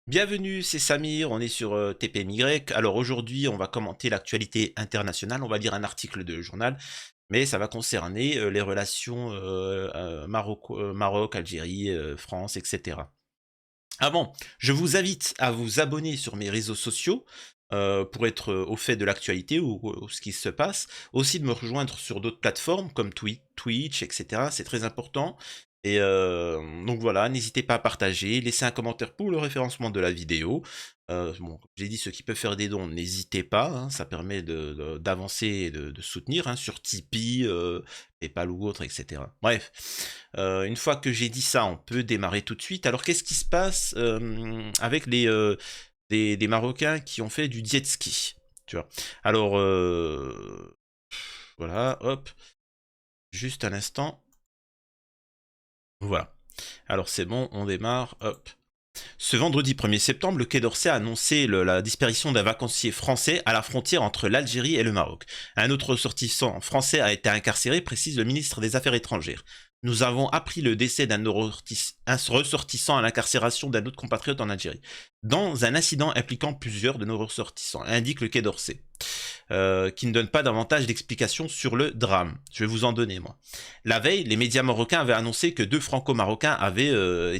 Bienvenue, c'est Samir, on est sur TPMY. Alors aujourd'hui, on va commenter l'actualité internationale, on va lire un article de journal, mais ça va concerner les relations Maroc, Algérie, France, etc. Avant, je vous invite à vous abonner sur mes réseaux sociaux pour être au fait de l'actualité ou ce qui se passe. Aussi de me rejoindre sur d'autres plateformes comme Twitch, etc. C'est très important. Et donc voilà, n'hésitez pas à partager, laissez un commentaire pour le référencement de la vidéo. Bon, comme j'ai dit, ceux qui peuvent faire des dons, n'hésitez pas, hein, ça permet d'avancer et de soutenir hein, sur Tipeee, PayPal ou autre, etc. Bref, une fois que j'ai dit ça, on peut démarrer tout de suite. Alors, qu'est-ce qui se passe avec des Marocains qui ont fait du jet ski, tu vois? Alors, voilà, hop, juste un instant. Voilà. Alors, c'est bon, on démarre, hop. Ce vendredi 1er septembre, le Quai d'Orsay a annoncé la disparition d'un vacancier français à la frontière entre l'Algérie et le Maroc. Un autre ressortissant français a été incarcéré, précise le ministre des Affaires étrangères. Nous avons appris le décès d'un ressortissant à l'incarcération d'un autre compatriote en Algérie, dans un incident impliquant plusieurs de nos ressortissants, indique le Quai d'Orsay, qui ne donne pas davantage d'explications sur le drame. Je vais vous en donner, moi. La veille, les médias marocains avaient annoncé que deux franco-marocains avaient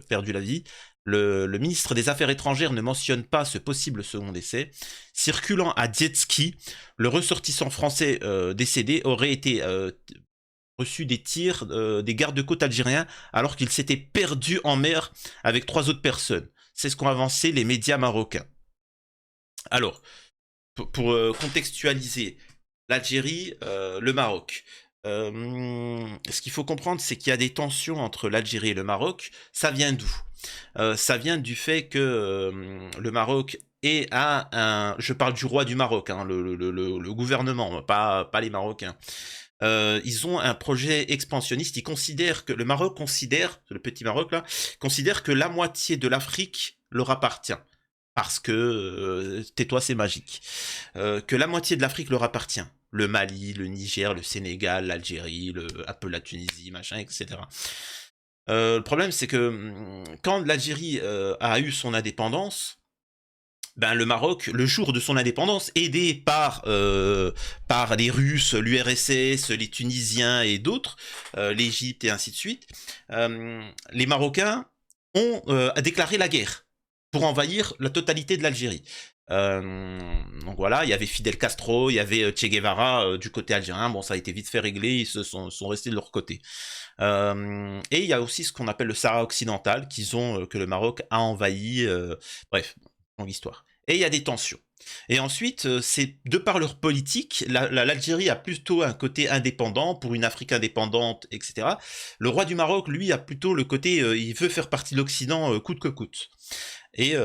perdu la vie. Le ministre des Affaires étrangères ne mentionne pas ce possible second décès. Circulant à jet ski, le ressortissant français décédé aurait été reçu des tirs des gardes-côtes algériens alors qu'il s'était perdu en mer avec trois autres personnes. C'est ce qu'ont avancé les médias marocains. Alors, pour contextualiser l'Algérie, le Maroc. Ce qu'il faut comprendre, c'est qu'il y a des tensions entre l'Algérie et le Maroc. Ça vient d'où? Ça vient du fait que le Maroc je parle du roi du Maroc, hein, le gouvernement, pas les Marocains. Ils ont un projet expansionniste. Ils considèrent que le Maroc considère, le petit Maroc là, considère que la moitié de l'Afrique leur appartient. Parce que, tais-toi, c'est magique. Que la moitié de l'Afrique leur appartient. Le Mali, le Niger, le Sénégal, l'Algérie, un peu la Tunisie, machin, etc. Le problème, c'est que quand l'Algérie a eu son indépendance, ben, le Maroc, le jour de son indépendance, aidé par les Russes, l'URSS, les Tunisiens et d'autres, l'Égypte et ainsi de suite, les Marocains ont déclaré la guerre pour envahir la totalité de l'Algérie. Donc voilà, il y avait Fidel Castro, il y avait Che Guevara du côté algérien. Bon, ça a été vite fait régler, ils sont restés de leur côté. Et il y a aussi ce qu'on appelle le Sahara occidental, que le Maroc a envahi. Bref, longue histoire. Et il y a des tensions. Et ensuite, c'est de par leur politique, l'Algérie a plutôt un côté indépendant, pour une Afrique indépendante, etc. Le roi du Maroc, lui, a plutôt le côté, il veut faire partie de l'Occident coûte que coûte. Et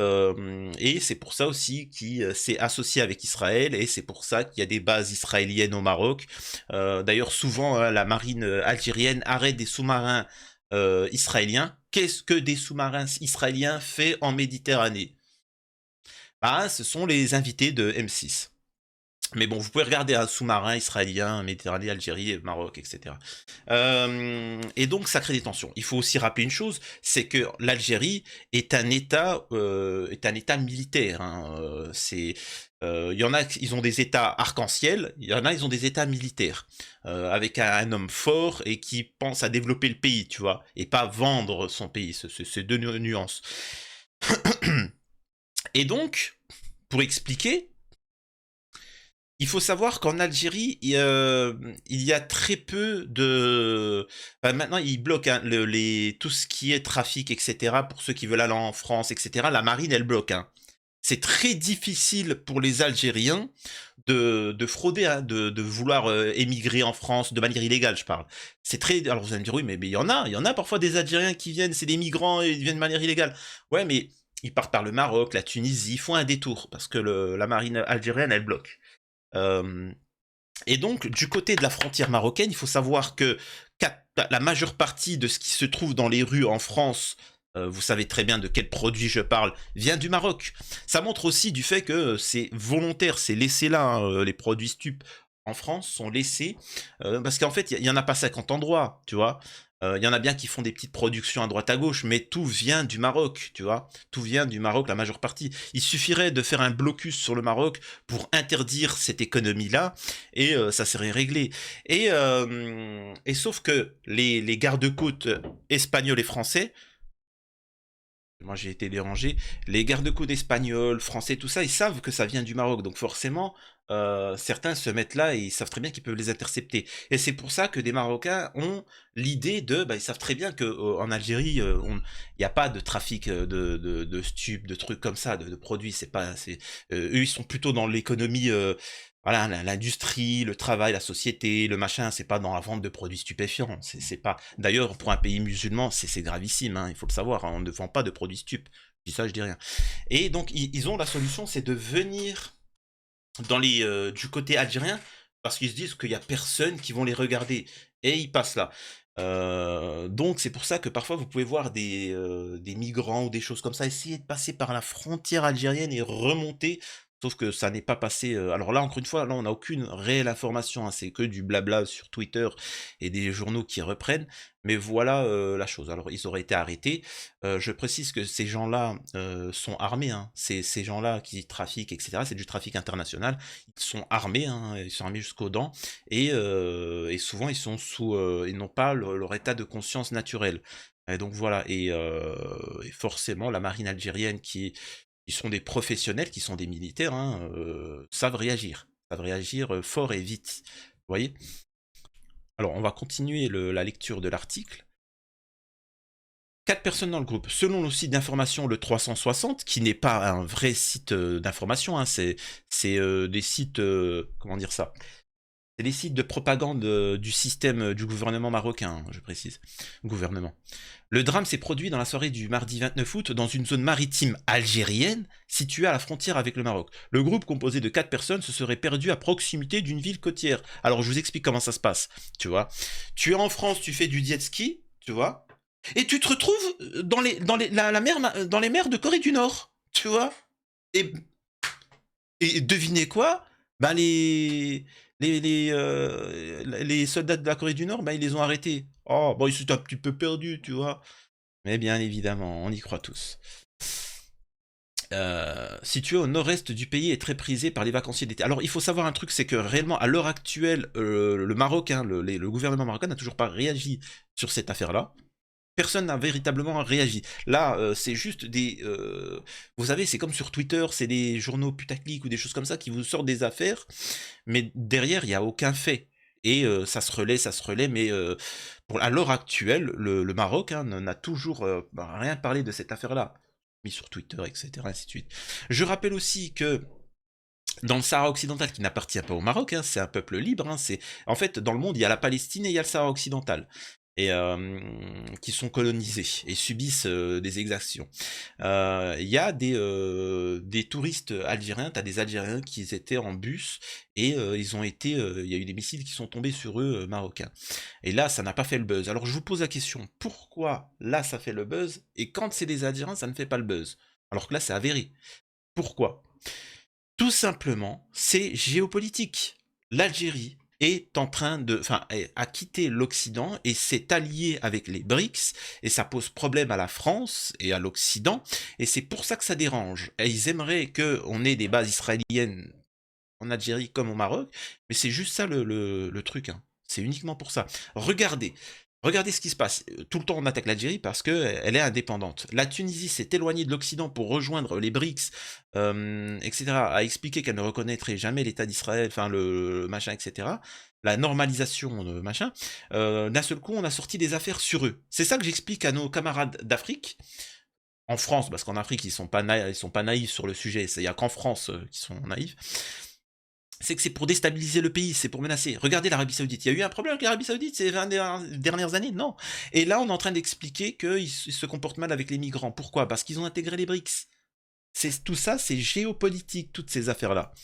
c'est pour ça aussi qu'il s'est associé avec Israël, et c'est pour ça qu'il y a des bases israéliennes au Maroc. D'ailleurs, souvent, hein, la marine algérienne arrête des sous-marins israéliens. Qu'est-ce que des sous-marins israéliens fait en Méditerranée? Ah, ce sont les invités de M6. Mais bon, vous pouvez regarder un sous-marin israélien, Méditerranée, Algérie, Maroc, etc. Et donc, ça crée des tensions. Il faut aussi rappeler une chose, c'est que l'Algérie est un État militaire. Hein. Il y en a, ils ont des États arc-en-ciel. Il y en a, ils ont des États militaires, avec un homme fort et qui pense à développer le pays, tu vois, et pas vendre son pays. C'est deux nuances. Et donc, pour expliquer, il faut savoir qu'en Algérie, il y a très peu de... Enfin, maintenant, ils bloquent hein, tout ce qui est trafic, etc. Pour ceux qui veulent aller en France, etc. La marine, elle bloque. Hein. C'est très difficile pour les Algériens de frauder, hein, de vouloir émigrer en France de manière illégale, je parle. C'est très... Alors vous allez me dire, oui, mais il y en a parfois des Algériens qui viennent, c'est des migrants et ils viennent de manière illégale. Ouais, mais ils partent par le Maroc, la Tunisie, ils font un détour parce que la marine algérienne, elle bloque. Euh, et donc, du côté de la frontière marocaine, il faut savoir que la majeure partie de ce qui se trouve dans les rues en France, vous savez très bien de quel produit je parle, vient du Maroc. Ça montre aussi du fait que c'est volontaire, c'est laissé là, hein, les produits stupes en France sont laissés, parce qu'en fait, il y en a pas 50 endroits, tu vois. Il y en a bien qui font des petites productions à droite à gauche, mais tout vient du Maroc, tu vois? Tout vient du Maroc, la majeure partie. Il suffirait de faire un blocus sur le Maroc pour interdire cette économie-là et ça serait réglé. Et sauf que les gardes-côtes espagnols et français, moi j'ai été dérangé, les gardes-côtes espagnols, français, tout ça, ils savent que ça vient du Maroc, donc forcément, certains se mettent là et ils savent très bien qu'ils peuvent les intercepter. Et c'est pour ça que des Marocains ont l'idée de, bah, ils savent très bien que en Algérie, il n'y a pas de trafic de stupes, de trucs comme ça, de produits. C'est pas, eux, ils sont plutôt dans l'économie. Voilà, l'industrie, le travail, la société, le machin, c'est pas dans la vente de produits stupéfiants. C'est pas. D'ailleurs, pour un pays musulman, c'est gravissime, hein, il faut le savoir. Hein, on ne vend pas de produits stupes. Je dis ça, je dis rien. Et donc, ils ont la solution, c'est de venir du côté algérien parce qu'ils se disent qu'il y a personne qui vont les regarder. Et ils passent là. Donc, c'est pour ça que parfois, vous pouvez voir des migrants ou des choses comme ça essayer de passer par la frontière algérienne et remonter. Sauf que ça n'est pas passé. Alors là, encore une fois, là, on n'a aucune réelle information, hein, c'est que du blabla sur Twitter et des journaux qui reprennent. Mais voilà la chose. Alors, ils auraient été arrêtés. Je précise que ces gens-là sont armés. Hein. Ces gens-là qui trafiquent, etc., c'est du trafic international. Ils sont armés, hein, ils sont armés jusqu'aux dents. Et souvent, ils sont ils n'ont pas leur état de conscience naturel. Et donc voilà. Et forcément, la marine algérienne qui sont des professionnels, qui sont des militaires, hein, savent réagir. Savent réagir fort et vite. Vous voyez? Alors, on va continuer la lecture de l'article. 4 personnes dans le groupe. Selon le site d'information le 360, qui n'est pas un vrai site d'information, hein, c'est des sites, comment dire ça? C'est des sites de propagande du système du gouvernement marocain, je précise. Gouvernement. Le drame s'est produit dans la soirée du mardi 29 août dans une zone maritime algérienne située à la frontière avec le Maroc. Le groupe composé de 4 personnes se serait perdu à proximité d'une ville côtière. Alors je vous explique comment ça se passe, tu vois. Tu es en France, tu fais du jet ski, tu vois, et tu te retrouves dans les mers de Corée du Nord, tu vois. Et, et devinez quoi? Ben les soldats de la Corée du Nord, ben ils les ont arrêtés. Oh, bon, ils sont un petit peu perdus, tu vois. Mais bien évidemment, on y croit tous. Situé au nord-est du pays et très prisé par les vacanciers d'été. Alors il faut savoir un truc, c'est que réellement à l'heure actuelle, le Maroc, hein, le gouvernement marocain n'a toujours pas réagi sur cette affaire-là. Personne n'a véritablement réagi. Là, c'est juste vous savez, c'est comme sur Twitter, c'est des journaux putaclic ou des choses comme ça qui vous sortent des affaires, mais derrière, il n'y a aucun fait. Et ça se relaie, mais à l'heure actuelle, le Maroc hein, n'a toujours rien parlé de cette affaire-là. Mis sur Twitter, etc., ainsi de suite. Je rappelle aussi que dans le Sahara occidental, qui n'appartient pas au Maroc, hein, c'est un peuple libre. Hein, en fait, dans le monde, il y a la Palestine et il y a le Sahara occidental et qui sont colonisés et subissent des exactions. Il y a des touristes algériens, t'as des Algériens qui étaient en bus et ils ont été, il y a eu des missiles qui sont tombés sur eux marocains. Et là, ça n'a pas fait le buzz. Alors je vous pose la question, pourquoi là ça fait le buzz et quand c'est des Algériens, ça ne fait pas le buzz? Alors que là, c'est avéré. Pourquoi? Tout simplement, c'est géopolitique. L'Algérie est en train a quitté l'Occident et s'est allié avec les BRICS et ça pose problème à la France et à l'Occident et c'est pour ça que ça dérange. Et ils aimeraient qu'on ait des bases israéliennes en Algérie comme au Maroc, mais c'est juste ça le truc. Hein. C'est uniquement pour ça. Regardez ce qui se passe. Tout le temps, on attaque l'Algérie parce qu'elle est indépendante. La Tunisie s'est éloignée de l'Occident pour rejoindre les BRICS, etc., a expliqué qu'elle ne reconnaîtrait jamais l'État d'Israël, enfin le machin, etc., la normalisation de machin. D'un seul coup, on a sorti des affaires sur eux. C'est ça que j'explique à nos camarades d'Afrique, en France, parce qu'en Afrique, ils sont pas naïfs sur le sujet. Il n'y a qu'en France qui sont naïfs. C'est que c'est pour déstabiliser le pays, c'est pour menacer. Regardez l'Arabie Saoudite. Il y a eu un problème avec l'Arabie Saoudite ces 20 dernières années? Non. Et là, on est en train d'expliquer qu'ils se comportent mal avec les migrants. Pourquoi? Parce qu'ils ont intégré les BRICS. Tout ça, c'est géopolitique, toutes ces affaires-là.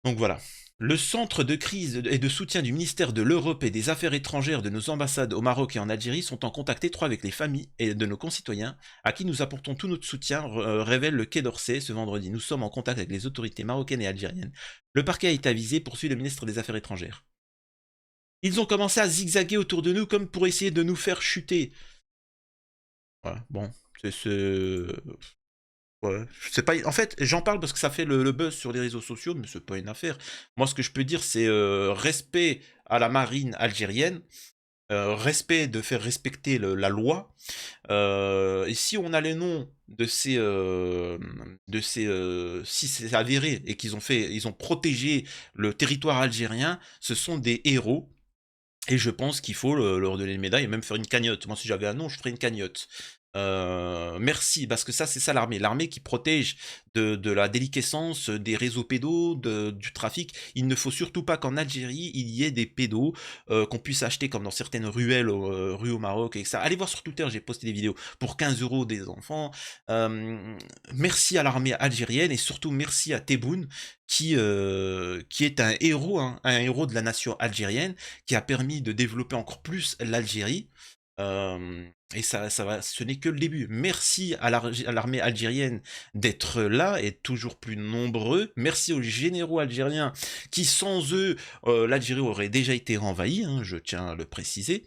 Donc voilà. Le centre de crise et de soutien du ministère de l'Europe et des Affaires étrangères de nos ambassades au Maroc et en Algérie sont en contact étroit avec les familles et de nos concitoyens, à qui nous apportons tout notre soutien, révèle le Quai d'Orsay ce vendredi. Nous sommes en contact avec les autorités marocaines et algériennes. Le parquet a été avisé, poursuit le ministre des Affaires étrangères. Ils ont commencé à zigzaguer autour de nous comme pour essayer de nous faire chuter. Ouais, bon, ouais, c'est pas... En fait, j'en parle parce que ça fait le buzz sur les réseaux sociaux, mais c'est pas une affaire. Moi, ce que je peux dire, c'est respect à la marine algérienne, respect de faire respecter la loi. Et si on a les noms si c'est avéré et ils ont protégé le territoire algérien, ce sont des héros. Et je pense qu'il faut leur donner une médaille et même faire une cagnotte. Moi, si j'avais un nom, je ferais une cagnotte. Merci, parce que ça, c'est ça l'armée. L'armée qui protège de la déliquescence, des réseaux pédos, du trafic. Il ne faut surtout pas qu'en Algérie, il y ait des pédos qu'on puisse acheter comme dans certaines ruelles, rues au Maroc et ça. Allez voir sur Twitter, j'ai posté des vidéos pour 15 € des enfants. Merci à l'armée algérienne et surtout merci à Tebboune qui est un héros, hein, un héros de la nation algérienne qui a permis de développer encore plus l'Algérie. Et ce n'est que le début. Merci à l'armée algérienne d'être là et toujours plus nombreux. Merci aux généraux algériens qui, sans eux, l'Algérie aurait déjà été envahie, hein, je tiens à le préciser.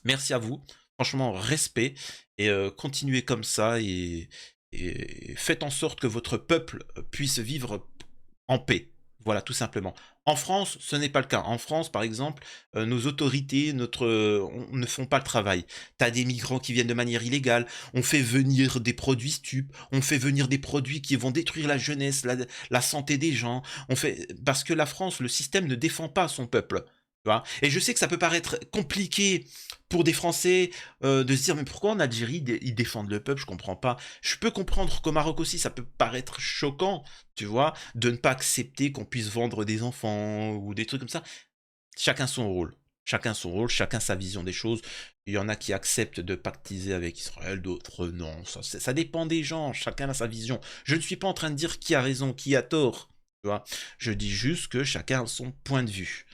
Merci à vous. Franchement, respect. Et continuez comme ça et faites en sorte que votre peuple puisse vivre en paix. Voilà, tout simplement. En France, ce n'est pas le cas. En France, par exemple, nos autorités ne font pas le travail. T'as des migrants qui viennent de manière illégale, on fait venir des produits stupes, on fait venir des produits qui vont détruire la jeunesse, la santé des gens. Parce que la France, le système ne défend pas son peuple. Tu vois. Et je sais que ça peut paraître compliqué pour des Français de se dire mais pourquoi en Algérie ils défendent le peuple, je comprends pas. Je peux comprendre qu'au Maroc aussi ça peut paraître choquant, tu vois, de ne pas accepter qu'on puisse vendre des enfants ou des trucs comme ça. Chacun son rôle. Chacun son rôle, chacun sa vision des choses. Il y en a qui acceptent de pactiser avec Israël, d'autres non. Ça dépend des gens, chacun a sa vision. Je ne suis pas en train de dire qui a raison, qui a tort. Tu vois. Je dis juste que chacun a son point de vue.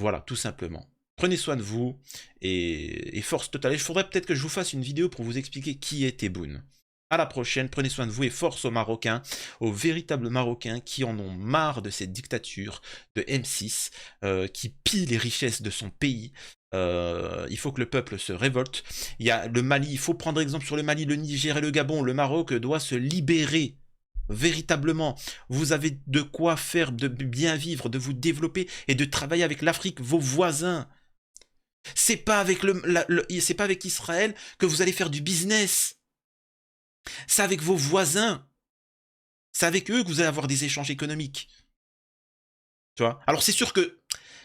Voilà, tout simplement. Prenez soin de vous et force totale. Il faudrait peut-être que je vous fasse une vidéo pour vous expliquer qui est Tebboune. À la prochaine, prenez soin de vous et force aux Marocains, aux véritables Marocains qui en ont marre de cette dictature de M6, qui pille les richesses de son pays. Il faut que le peuple se révolte. Il y a le Mali, il faut prendre exemple sur le Mali, le Niger et le Gabon. Le Maroc doit se libérer. Véritablement, vous avez de quoi faire, de bien vivre, de vous développer et de travailler avec l'Afrique, vos voisins. C'est pas avec c'est pas avec Israël que vous allez faire du business. C'est avec vos voisins. C'est avec eux que vous allez avoir des échanges économiques. Tu vois. Alors c'est sûr que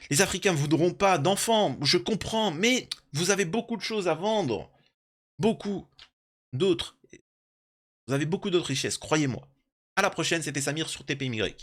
les Africains ne voudront pas d'enfants, je comprends, mais vous avez beaucoup de choses à vendre. Beaucoup d'autres. Vous avez beaucoup d'autres richesses, croyez-moi. À la prochaine, c'était Samir sur TPMY.